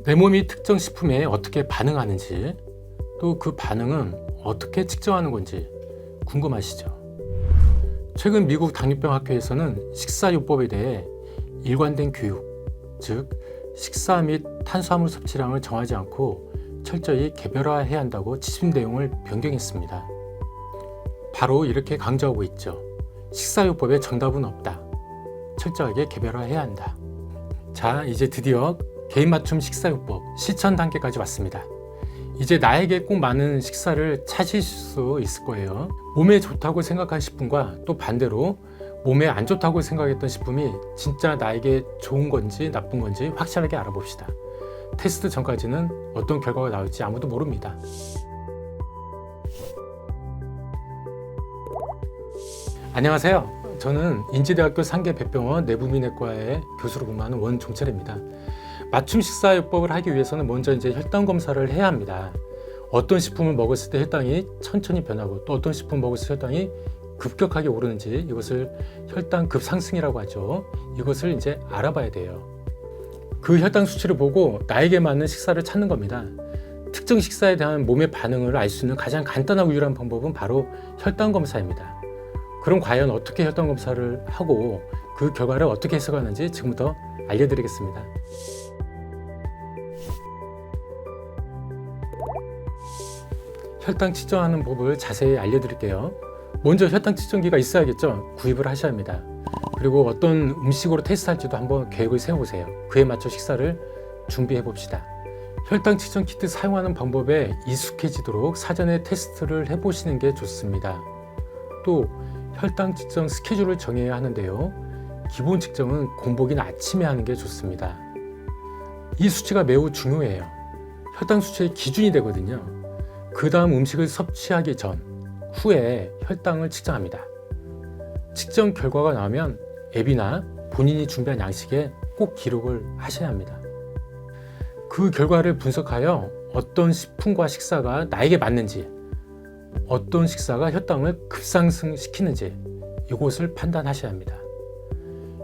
내 몸이 특정 식품에 어떻게 반응하는지, 또 그 반응은 어떻게 측정하는 건지 궁금하시죠? 최근 미국 당뇨병 학회에서는 식사요법에 대해 일관된 교육, 즉 식사 및 탄수화물 섭취량을 정하지 않고 철저히 개별화해야 한다고 지침 내용을 변경했습니다. 바로 이렇게 강조하고 있죠. 식사요법에 정답은 없다. 철저하게 개별화해야 한다. 자, 이제 드디어 개인 맞춤 식사요법 실천 단계까지 왔습니다. 이제 나에게 꼭 맞는 식사를 찾으실 수 있을 거예요. 몸에 좋다고 생각한 식품과 또 반대로 몸에 안 좋다고 생각했던 식품이 진짜 나에게 좋은 건지 나쁜 건지 확실하게 알아봅시다. 테스트 전까지는 어떤 결과가 나올지 아무도 모릅니다. 안녕하세요. 저는 인지대학교 상계백병원 내부민외과의 교수로 근무하는 원종철입니다. 맞춤 식사요법을 하기 위해서는 먼저 혈당 검사를 해야 합니다. 어떤 식품을 먹었을 때 혈당이 천천히 변하고 또 어떤 식품을 먹었을 때 혈당이 급격하게 오르는지 이것을 혈당 급상승이라고 하죠. 이것을 알아봐야 돼요. 그 혈당 수치를 보고 나에게 맞는 식사를 찾는 겁니다. 특정 식사에 대한 몸의 반응을 알 수 있는 가장 간단하고 유일한 방법은 바로 혈당 검사입니다. 그럼 과연 어떻게 혈당 검사를 하고 그 결과를 어떻게 해석하는지 지금부터 알려드리겠습니다. 혈당 측정하는 법을 자세히 알려드릴게요. 먼저 혈당 측정기가 있어야겠죠. 구입을 하셔야 합니다. 그리고 어떤 음식으로 테스트할지도 한번 계획을 세워보세요. 그에 맞춰 식사를 준비해 봅시다. 혈당 측정 키트 사용하는 방법에 익숙해지도록 사전에 테스트를 해보시는 게 좋습니다. 또 혈당 측정 스케줄을 정해야 하는데요. 기본 측정은 공복인 아침에 하는 게 좋습니다. 이 수치가 매우 중요해요. 혈당 수치의 기준이 되거든요. 그 다음 음식을 섭취하기 전, 후에 혈당을 측정합니다. 측정 결과가 나오면 앱이나 본인이 준비한 양식에 꼭 기록을 하셔야 합니다. 그 결과를 분석하여 어떤 식품과 식사가 나에게 맞는지, 어떤 식사가 혈당을 급상승시키는지 이것을 판단하셔야 합니다.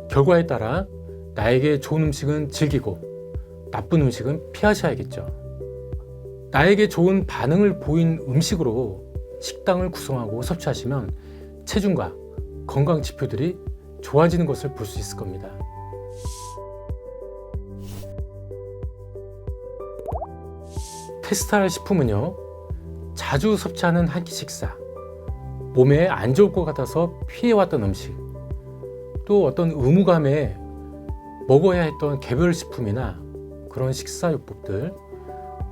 결과에 따라 나에게 좋은 음식은 즐기고 나쁜 음식은 피하셔야겠죠. 나에게 좋은 반응을 보인 음식으로 식단을 구성하고 섭취하시면 체중과 건강 지표들이 좋아지는 것을 볼 수 있을 겁니다. 테스트할 식품은요, 자주 섭취하는 한 끼 식사, 몸에 안 좋을 것 같아서 피해왔던 음식, 또 어떤 의무감에 먹어야 했던 개별 식품이나 그런 식사요법들,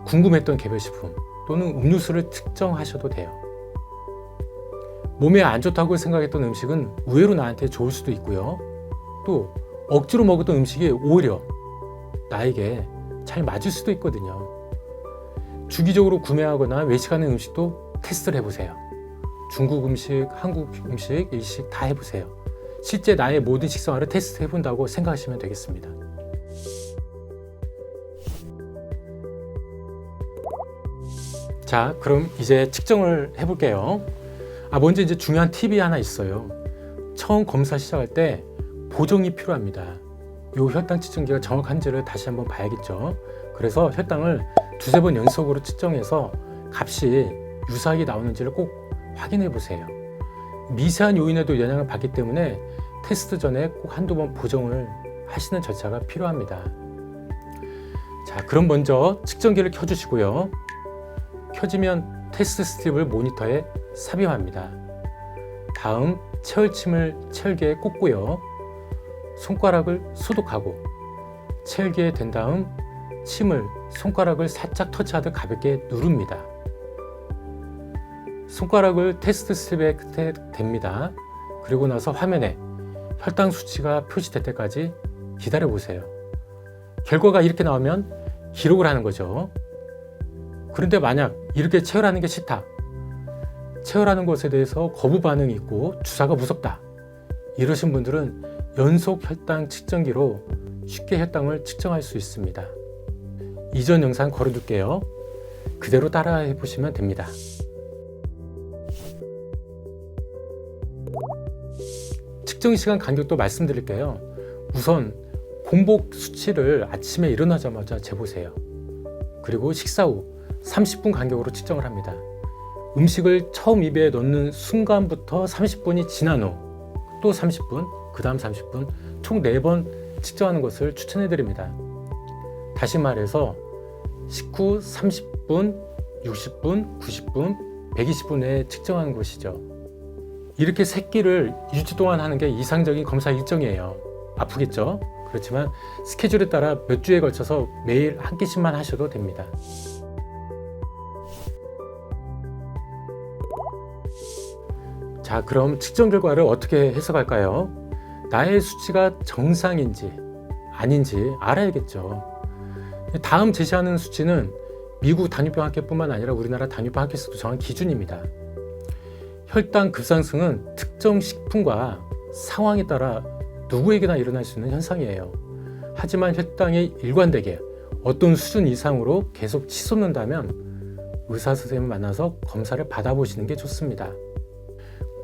궁금했던 개별 식품 또는 음료수를 특정하셔도 돼요. 몸에 안 좋다고 생각했던 음식은 의외로 나한테 좋을 수도 있고요. 또 억지로 먹었던 음식이 오히려 나에게 잘 맞을 수도 있거든요. 주기적으로 구매하거나 외식하는 음식도 테스트를 해보세요. 중국 음식, 한국 음식, 일식 다 해보세요. 실제 나의 모든 식생활을 테스트 해본다고 생각하시면 되겠습니다. 자, 그럼 이제 측정을 해볼게요. 먼저 중요한 팁이 하나 있어요. 처음 검사 시작할 때 보정이 필요합니다. 이 혈당 측정기가 정확한지를 다시 한번 봐야겠죠. 그래서 혈당을 두세 번 연속으로 측정해서 값이 유사하게 나오는지를 꼭 확인해 보세요. 미세한 요인에도 영향을 받기 때문에 테스트 전에 꼭 한두 번 보정을 하시는 절차가 필요합니다. 자, 그럼 먼저 측정기를 켜주시고요. 켜지면 테스트 스트립을 모니터에 삽입합니다. 다음 체열침을 체열기에 꽂고요. 손가락을 소독하고 체열기에 댄 다음 침을 손가락을 살짝 터치하듯 가볍게 누릅니다. 손가락을 테스트 스트립의 끝에 댑니다. 그리고 나서 화면에 혈당 수치가 표시될 때까지 기다려 보세요. 결과가 이렇게 나오면 기록을 하는 거죠. 그런데 만약 이렇게 체열하는 게 싫다, 체열하는 것에 대해서 거부 반응이 있고 주사가 무섭다, 이러신 분들은 연속 혈당 측정기로 쉽게 혈당을 측정할 수 있습니다. 이전 영상 걸어둘게요. 그대로 따라해 보시면 됩니다. 측정 시간 간격도 말씀드릴게요. 우선 공복 수치를 아침에 일어나자마자 재보세요. 그리고 식사 후 30분 간격으로 측정을 합니다. 음식을 처음 입에 넣는 순간부터 30분이 지난 후 또 30분, 그 다음 30분, 총 4번 측정하는 것을 추천해 드립니다. 다시 말해서 식후 30분, 60분, 90분, 120분에 측정하는 것이죠. 이렇게 3끼를 2주 동안 하는 게 이상적인 검사 일정이에요. 아프겠죠? 그렇지만 스케줄에 따라 몇 주에 걸쳐서 매일 한 끼씩만 하셔도 됩니다. 자, 그럼 측정 결과를 어떻게 해석할까요? 나의 수치가 정상인지 아닌지 알아야겠죠. 다음 제시하는 수치는 미국 당뇨병학회뿐만 아니라 우리나라 당뇨병학회에서도 정한 기준입니다. 혈당 급상승은 특정 식품과 상황에 따라 누구에게나 일어날 수 있는 현상이에요. 하지만 혈당이 일관되게 어떤 수준 이상으로 계속 치솟는다면 의사 선생님을 만나서 검사를 받아보시는 게 좋습니다.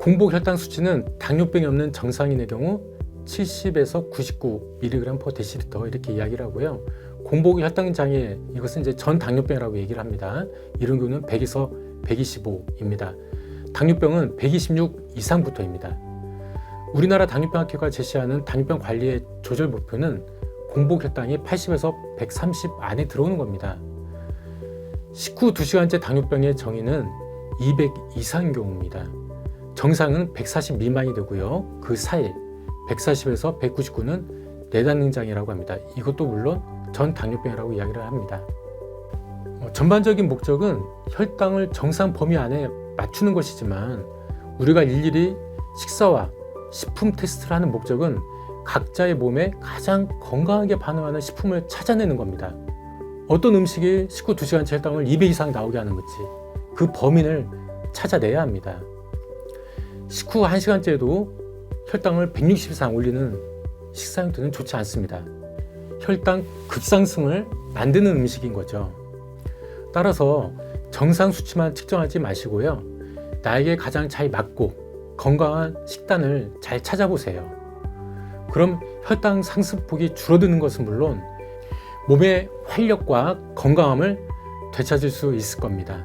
공복 혈당 수치는 당뇨병이 없는 정상인의 경우 70에서 99mg/dL 이렇게 이야기를 하고요. 공복 혈당 장애, 이것은 이제 전 당뇨병이라고 얘기를 합니다. 이런 경우는 100에서 125입니다. 당뇨병은 126 이상부터입니다. 우리나라 당뇨병학회가 제시하는 당뇨병 관리의 조절 목표는 공복 혈당이 80에서 130 안에 들어오는 겁니다. 식후 2시간째 당뇨병의 정의는 200 이상인 경우입니다. 정상은 140 미만이 되고요. 그 사이 140에서 199는 내단능 장애라고 합니다. 이것도 물론 전 당뇨병이라고 이야기를 합니다. 전반적인 목적은 혈당을 정상 범위 안에 맞추는 것이지만 우리가 일일이 식사와 식품 테스트를 하는 목적은 각자의 몸에 가장 건강하게 반응하는 식품을 찾아내는 겁니다. 어떤 음식이 식후 2시간째 혈당을 200 이상 나오게 하는 건지 그 범인을 찾아내야 합니다. 식후 1시간째에도 혈당을 160 이상 올리는 식사 형태는 좋지 않습니다. 혈당 급상승을 만드는 음식인 거죠. 따라서 정상 수치만 측정하지 마시고요. 나에게 가장 잘 맞고 건강한 식단을 잘 찾아보세요. 그럼 혈당 상승폭이 줄어드는 것은 물론 몸의 활력과 건강함을 되찾을 수 있을 겁니다.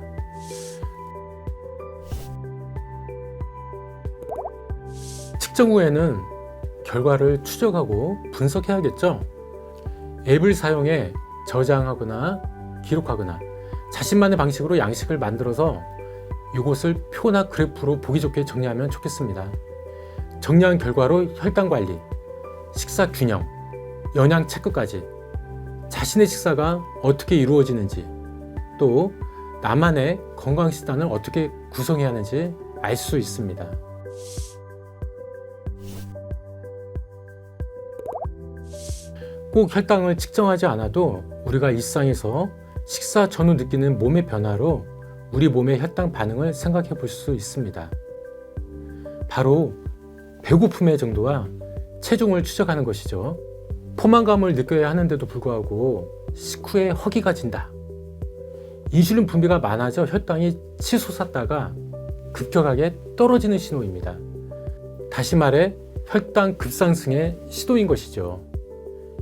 측정 후에는 결과를 추적하고 분석해야겠죠. 앱을 사용해 저장하거나 기록하거나 자신만의 방식으로 양식을 만들어서 이것을 표나 그래프로 보기 좋게 정리하면 좋겠습니다. 정리한 결과로 혈당 관리, 식사 균형, 영양 체크까지 자신의 식사가 어떻게 이루어지는지 또 나만의 건강 식단을 어떻게 구성해야 하는지 알 수 있습니다. 꼭 혈당을 측정하지 않아도 우리가 일상에서 식사 전후 느끼는 몸의 변화로 우리 몸의 혈당 반응을 생각해 볼 수 있습니다. 바로 배고픔의 정도와 체중을 추적하는 것이죠. 포만감을 느껴야 하는데도 불구하고 식후에 허기가 진다. 인슐린 분비가 많아져 혈당이 치솟았다가 급격하게 떨어지는 신호입니다. 다시 말해 혈당 급상승의 시도인 것이죠.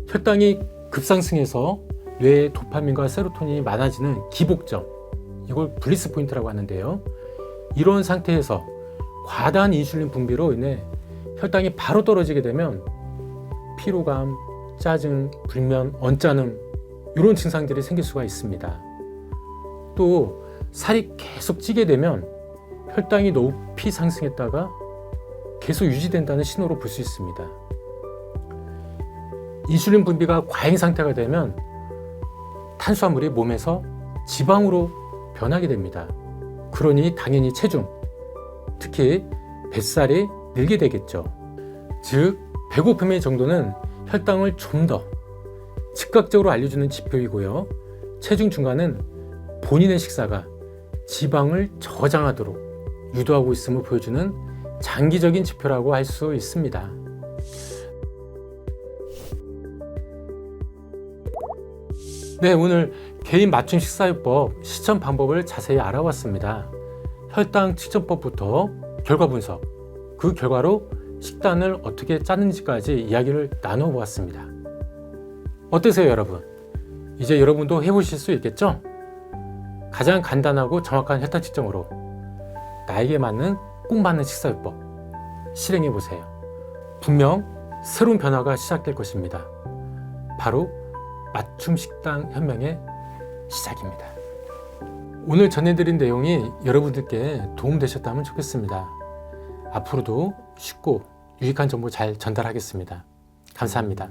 혈당이 급상승해서 뇌에 도파민과 세로토닌이 많아지는 기복점, 이걸 블리스 포인트라고 하는데요. 이런 상태에서 과다한 인슐린 분비로 인해 혈당이 바로 떨어지게 되면 피로감, 짜증, 불면, 언짢음 이런 증상들이 생길 수가 있습니다. 또 살이 계속 찌게 되면 혈당이 높이 상승했다가 계속 유지된다는 신호로 볼 수 있습니다. 인슐린 분비가 과잉 상태가 되면 탄수화물이 몸에서 지방으로 변하게 됩니다. 그러니 당연히 체중, 특히 뱃살이 늘게 되겠죠. 즉, 배고픔의 정도는 혈당을 좀 더 즉각적으로 알려주는 지표이고요. 체중 증가는 본인의 식사가 지방을 저장하도록 유도하고 있음을 보여주는 장기적인 지표라고 할 수 있습니다. 네, 오늘 개인 맞춤 식사요법 실천 방법을 자세히 알아봤습니다. 혈당 측정법부터 결과 분석, 그 결과로 식단을 어떻게 짜는지까지 이야기를 나눠보았습니다. 어떠세요, 여러분? 이제 여러분도 해보실 수 있겠죠? 가장 간단하고 정확한 혈당 측정으로 나에게 맞는 꼭 맞는 식사요법 실행해 보세요. 분명 새로운 변화가 시작될 것입니다. 바로 맞춤 식단 혁명의 시작입니다. 오늘 전해드린 내용이 여러분들께 도움되셨다면 좋겠습니다. 앞으로도 쉽고 유익한 정보 잘 전달하겠습니다. 감사합니다.